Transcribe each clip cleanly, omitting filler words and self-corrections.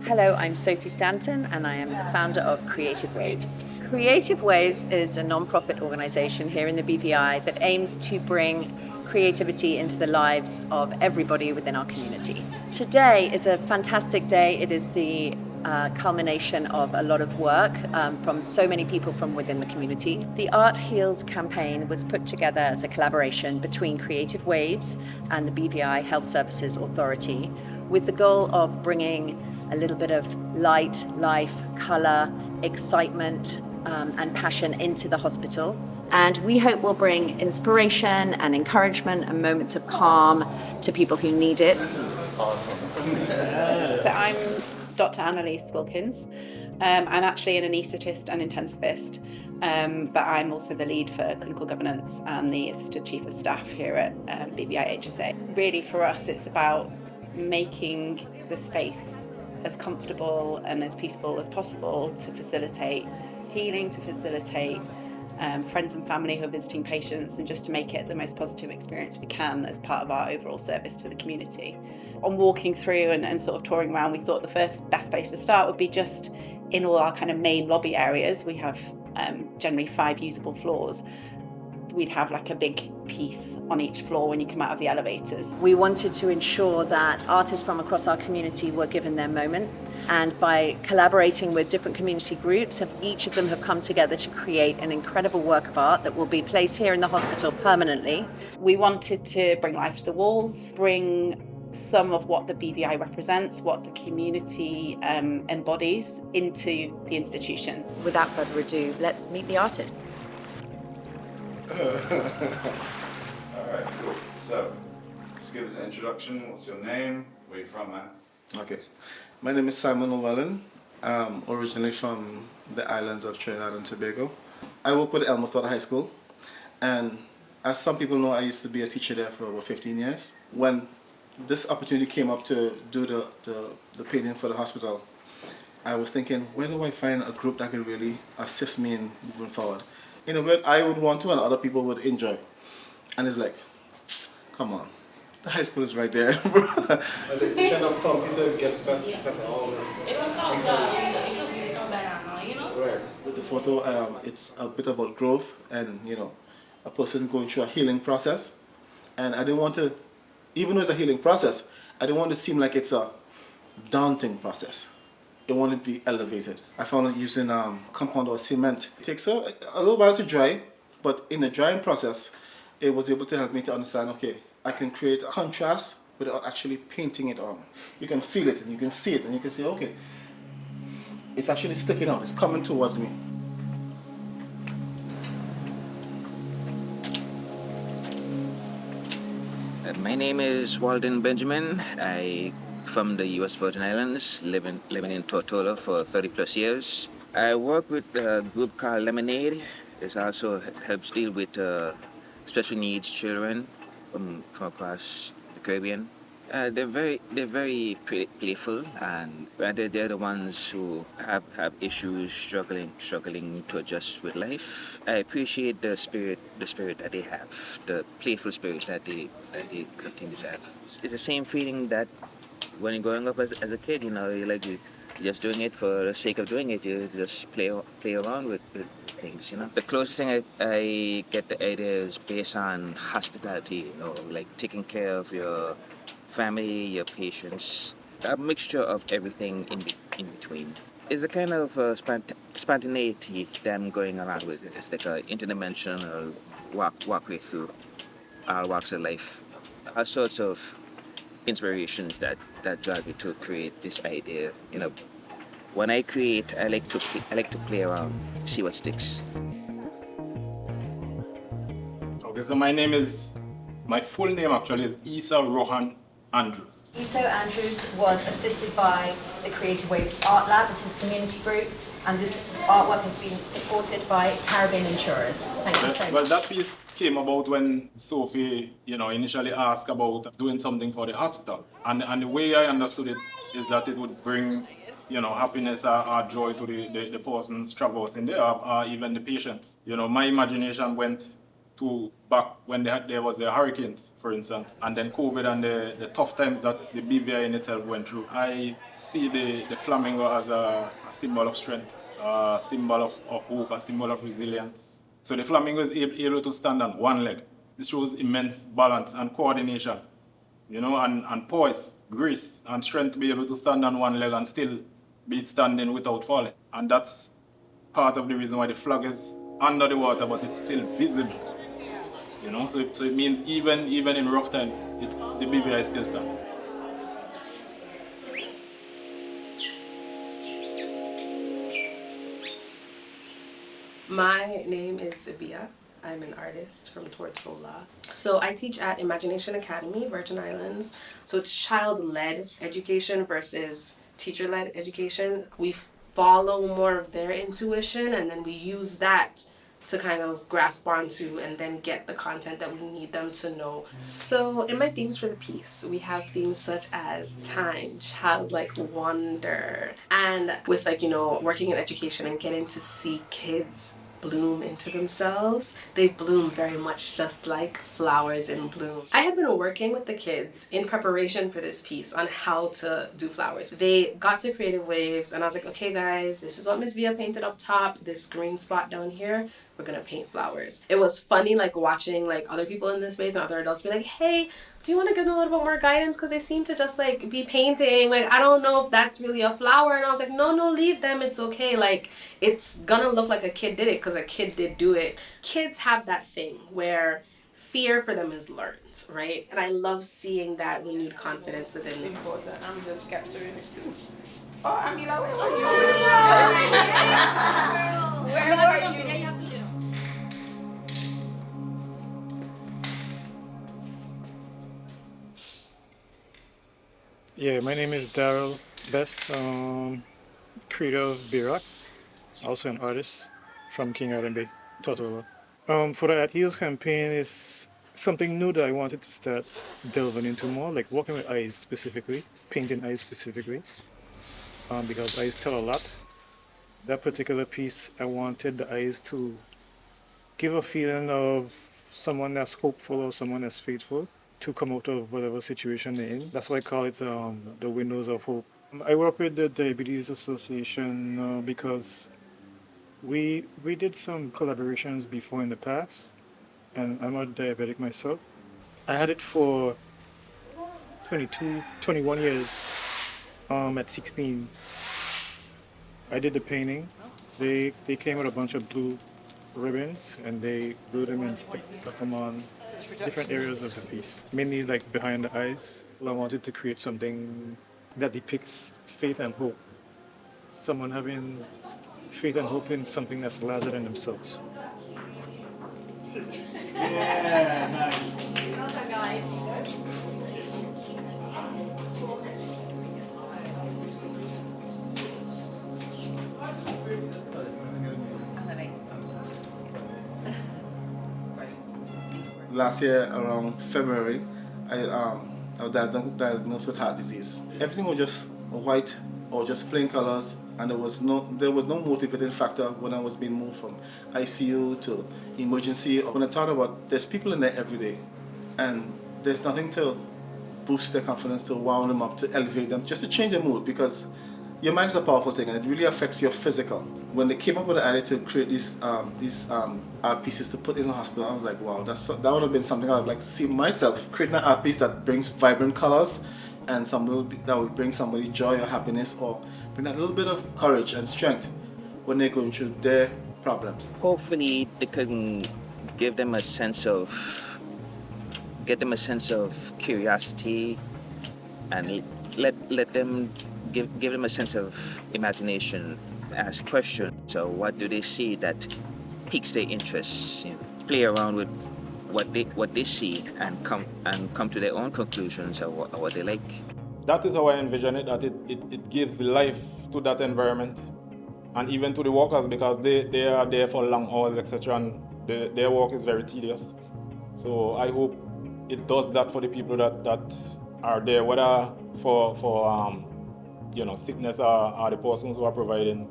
Hello, I'm Sophie Stanton and I am the founder of Creative Waves. Creative Waves is a non-profit organisation here in the BVI that aims to bring creativity into the lives of everybody within our community. Today is a fantastic day. It is the culmination of a lot of work from so many people from within the community. The Art Heals campaign was put together as a collaboration between Creative Waves and the BVI Health Services Authority with the goal of bringing a little bit of light, life, colour, excitement and passion into the hospital. And we hope we'll bring inspiration and encouragement and moments of calm to people who need it. This is awesome. So I'm Dr. Annalise Wilkins. I'm actually an anaesthetist and intensivist, but I'm also the lead for clinical governance and the assistant chief of staff here at BVI HSA. Really for us it's about making the space as comfortable and as peaceful as possible to facilitate healing, to facilitate friends and family who are visiting patients, and just to make it the most positive experience we can as part of our overall service to the community. On walking through and sort of touring around, we thought the first best place to start would be just in all our kind of main lobby areas. We have generally 5 usable floors. We'd have like a big piece on each floor when you come out of the elevators. We wanted to ensure that artists from across our community were given their moment, and by collaborating with different community groups, each of them have come together to create an incredible work of art that will be placed here in the hospital permanently. We wanted to bring life to the walls, bring some of what the BVI represents, what the community embodies into the institution. Without further ado, let's meet the artists. Alright, cool. So, just give us an introduction. What's your name? Where you from, man? Okay. My name is Simon Llewellyn. I'm originally from the islands of Trinidad and Tobago. I work with Elmhurst High School, and as some people know, I used to be a teacher there for over 15 years. When this opportunity came up to do the painting for the hospital, I was thinking, where do I find a group that can really assist me in moving forward? In a way I would want to and other people would enjoy. And it's like, come on, the high school is right there. And they cannot computer get back all right. With the photo, it's a bit about growth and, a person going through a healing process. And I didn't want to, even though it's a healing process, I didn't want it to seem like it's a daunting process. It wanted to be elevated. I found it using compound or cement. It takes a little while to dry, but in the drying process, it was able to help me to understand, okay, I can create a contrast without actually painting it on. You can feel it and you can see it and you can say, okay, it's actually sticking out, it's coming towards me. My name is Walden Benjamin. I from the U.S. Virgin Islands, living in Tortola for 30 plus years. I work with a group called Lemonade. It also helps deal with special needs children from across the Caribbean. They're very playful, and rather they're the ones who have issues, struggling to adjust with life. I appreciate the spirit that they have, the playful spirit that they continue to have. It's the same feeling that when you're growing up as a kid, you're just doing it for the sake of doing it. You just play around with things, The closest thing I get the idea is based on hospitality, like taking care of your family, your patients, a mixture of everything in between. It's a kind of spontaneity that I'm going around with. It's like an interdimensional walkway through all walks of life. All sorts of inspirations that drive me to create this idea. When I create, I like to play around, see what sticks. Okay, so my full name actually is Issa Rohan Andrews. Issa Andrews was assisted by the Creative Waves Art Lab as his community group, and this artwork has been supported by Caribbean Insurers. Thank you so much. Well, that piece came about when Sophie, initially asked about doing something for the hospital. And the way I understood it is that it would bring, happiness or joy to the persons traversing there, or even the patients. My imagination went to back when there was the hurricanes, for instance, and then COVID and the tough times that the BVI in itself went through. I see the flamingo as a symbol of strength, a symbol of hope, a symbol of resilience. So the flamingo is able to stand on one leg. This shows immense balance and coordination, and poise, grace, and strength to be able to stand on one leg and still be standing without falling. And that's part of the reason why the flag is under the water, but it's still visible. So it means even in rough times, the BVI still stands. My name is Ibia. I'm an artist from Tortola. So I teach at Imagination Academy, Virgin Islands. So it's child-led education versus teacher-led education. We follow more of their intuition, and then we use that to kind of grasp onto and then get the content that we need them to know. So in my themes for the piece, we have themes such as time, childlike wonder, and with working in education and getting to see kids bloom into themselves. They bloom very much just like flowers in bloom. I have been working with the kids in preparation for this piece on how to do flowers. They got to Creative Waves and I was like, okay guys, this is what Miss Via painted up top, this green spot down here, we're gonna paint flowers. It was funny watching other people in this space and other adults be like, hey, do you want to give them a little bit more guidance? Because they seem to just be painting. I don't know if that's really a flower. And I was like, no, leave them. It's okay. It's gonna look like a kid did it because a kid did do it. Kids have that thing where fear for them is learned, right? And I love seeing that we need confidence within them. I'm just capturing it too. Oh, Amila, where were you? Where were you? Yeah, my name is Daryl Best, creator of BVI, also an artist from King Island Bay, Tortola. For the At Heels campaign is something new that I wanted to start delving into more, like working with eyes specifically, painting eyes specifically, because eyes tell a lot. That particular piece, I wanted the eyes to give a feeling of someone that's hopeful or someone that's faithful to come out of whatever situation they're in. That's why I call it the windows of hope. I work with the Diabetes Association because we did some collaborations before in the past, and I'm a diabetic myself. I had it for 21 years. At 16, I did the painting. They came with a bunch of blue ribbons and they glued them and stuck them on different areas of the piece, mainly behind the eyes. I wanted to create something that depicts faith and hope. Someone having faith and hope in something that's larger than themselves. Yeah, nice. Well done, guys. Last year around February, I was diagnosed with heart disease. Everything was just white or just plain colors, and there was no motivating factor when I was being moved from ICU to emergency. When I thought about there's people in there every day, and there's nothing to boost their confidence, to wow them up, to elevate them, just to change their mood, because your mind is a powerful thing and it really affects your physical. When they came up with the idea to create these art pieces to put in the hospital, I was like, wow, that would have been something I would like to see myself, creating an art piece that brings vibrant colors and that will bring somebody joy or happiness, or bring that little bit of courage and strength when they're going through their problems. Hopefully they can give them a sense of curiosity, and let them give them a sense of imagination, ask questions. So what do they see that piques their interest? Play around with what they see and come to their own conclusions of what they like. That is how I envision it, that it gives life to that environment and even to the workers, because they are there for long hours, etc. and their work is very tedious. So I hope it does that for the people that are there, whether for sickness or the persons who are providing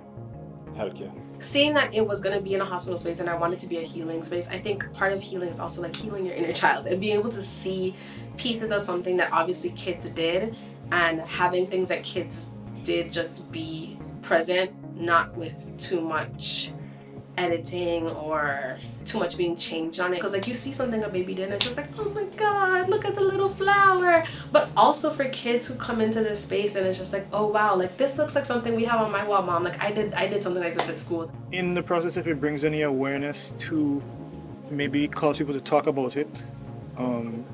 healthcare. Seeing that it was going to be in a hospital space and I wanted to be a healing space, I think part of healing is also like healing your inner child and being able to see pieces of something that obviously kids did, and having things that kids did just be present, not with too much editing or too much being changed on it. Because like you see something a baby did and it's just like, oh my god, look at the little flower. But also for kids who come into this space and it's just like, oh wow, like this looks like something we have on my wall, mom. Like I did something like this at school. In the process, if it brings any awareness to maybe cause people to talk about it,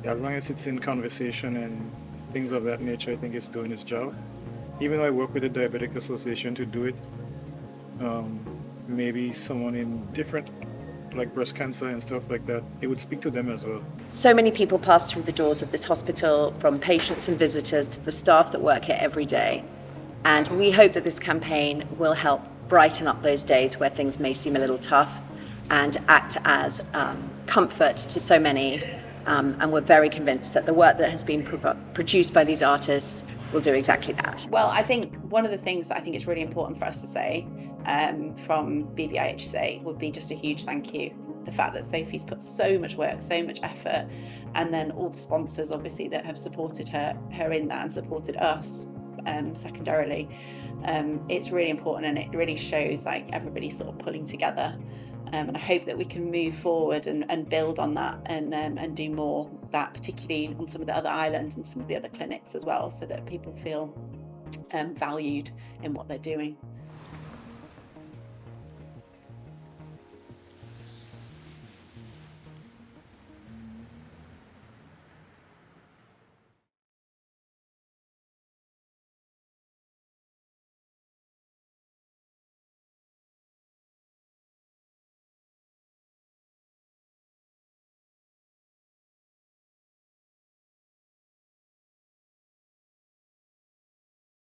as long as it's in conversation and things of that nature, I think it's doing its job. Even though I work with the Diabetic Association to do it, maybe someone in different, like breast cancer and stuff like that, it would speak to them as well. So many people pass through the doors of this hospital, from patients and visitors to the staff that work here every day. And we hope that this campaign will help brighten up those days where things may seem a little tough and act as comfort to so many. And we're very convinced that the work that has been produced by these artists will do exactly that. Well, I think one of the things that I think it's really important for us to say from BVI HSA would be just a huge thank you. The fact that Sophie's put so much work, so much effort, and then all the sponsors obviously that have supported her in that and supported us secondarily. It's really important, and it really shows like everybody sort of pulling together. And I hope that we can move forward and build on that and do more of that, particularly on some of the other islands and some of the other clinics as well, so that people feel valued in what they're doing.